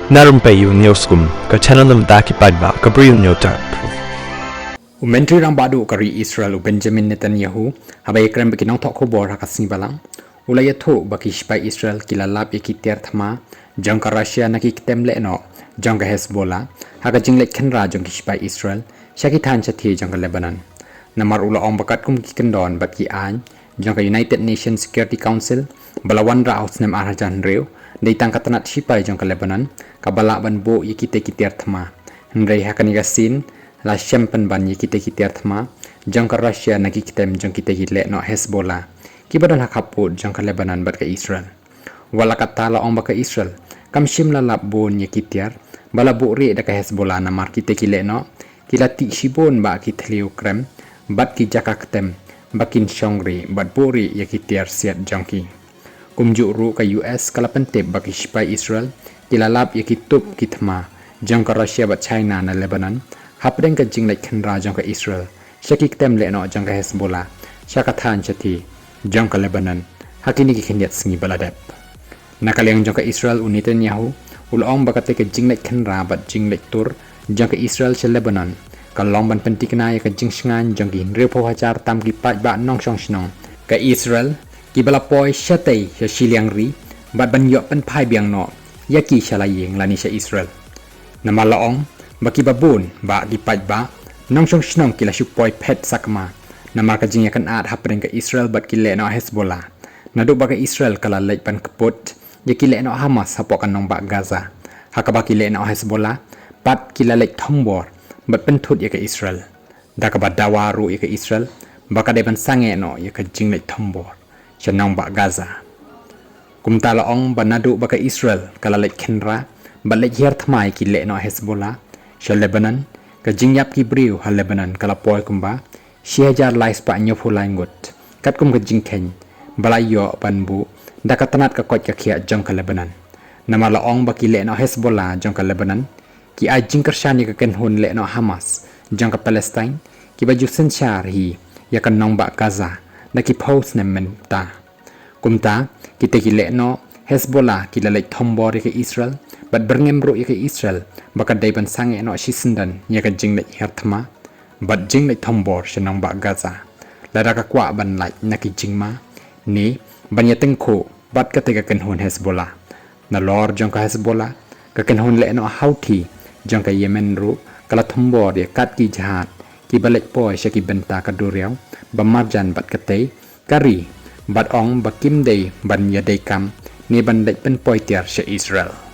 narum payu newskum ka chananam daki padba ka briu newtar Menteri Rambadu kari Israel Benjamin Netanyahu habai krem bikinong thok khobor hakasni balang ulaya tho baki spai Israel kilalap ikiter thama jangka Russia naki kitemle no jangka Hezbollah haka jinglek khenra jangki spai Israel shaki than chathi jangka Lebanon namar ula ong bakat kum kikendon baki an jangka United Nations Security Council balawan ra aus nem arjan reu dei tangkatanat sipai jangka Lebanon kabala ban bo yikite kiter thama hendrei hakani gasin la champion ban yikite kiter thama jangka Russia naki kitem jangkite hitle no Hezbollah kibadan hakaput jangka Lebanon bat ka Israel wala katala ong baka Israel kam shim la labon yikitiar bala bo re da ka Hezbollah na markite kile no kilati shibon ba kitliu krem bat ki jakaktem bakin shongri bat bori yakitiar siat jangki kumju ru ka US kalapentep baki spai Israel kilalap yakitup kitma jangka Russia bat China na Lebanon hapdeng ka jinglek khenra jangka Israel shakik tem le no jangka Hezbollah shakathan chati jangka Lebanon hakini ki khenyat sngi baladep nakaliang jangka Israel Netanyahu ulong bakate ka jinglek khenra bat jinglek tur jangka Israel sa Lebanon kalong ban pentikna ya ka jingsngan jangki repo hajar tam ki pat ba nong shong shnong ka Israel ki bala poi shatei ya shiliang ri bat ban yo pen phai biang no yaki shalayeng lani sa Israel namalaong baki babun ba ki pat ba nong shong shnong kila shupoi phet sakma namar ka jingya kan at hapren ka Israel bat kile no Hezbollah naduk ba ka Israel kala lek pan keput ya kile no Hamas hapokan nong ba Gaza hakaba kile no Hezbollah pat kila lek thombor bat pentut ya ka Israel dakaba dawaru ya ka Israel baka de ban sange no ya ka jinglek thombor Shanong ba Gaza. Kumta laong banadu baka Israel kalalek khenra balek hier thmai ki le no Hezbollah sha Lebanon ka jingyap ki briu ha Lebanon kala poi kumba shiajar lais pa nyofu langut kat kum ka jingken balayo panbu dakatanat ka kot ka khia jong ka Lebanon nama laong baki le no Hezbollah jong ka Lebanon ki a jingkar shani ka ken hun le no Hamas jong ka Palestine ki baju senchar hi ya kan nong ba Gaza na ki post nem men ta kumta kita ki le no Hezbollah ki lalek thombor ke Israel bat berngem ro ke Israel baka dai ban sange no shisendan ya ka jingle herthma bat jingle thombor shenong ba Gaza lara ka kwa ban lai na ki jingma ni ban ya tengkho bat ka te ka ken hun Hezbollah na lor jong ka Hezbollah ka ken hun le no Houthi jong ka Yemen ro kala thombor ya kat ki jahat ki balek poi shaki benta ka duriau bamarjan bat kate kari bat ong bakim dei ban ya dei kam ni ban dei pen poi tiar she Israel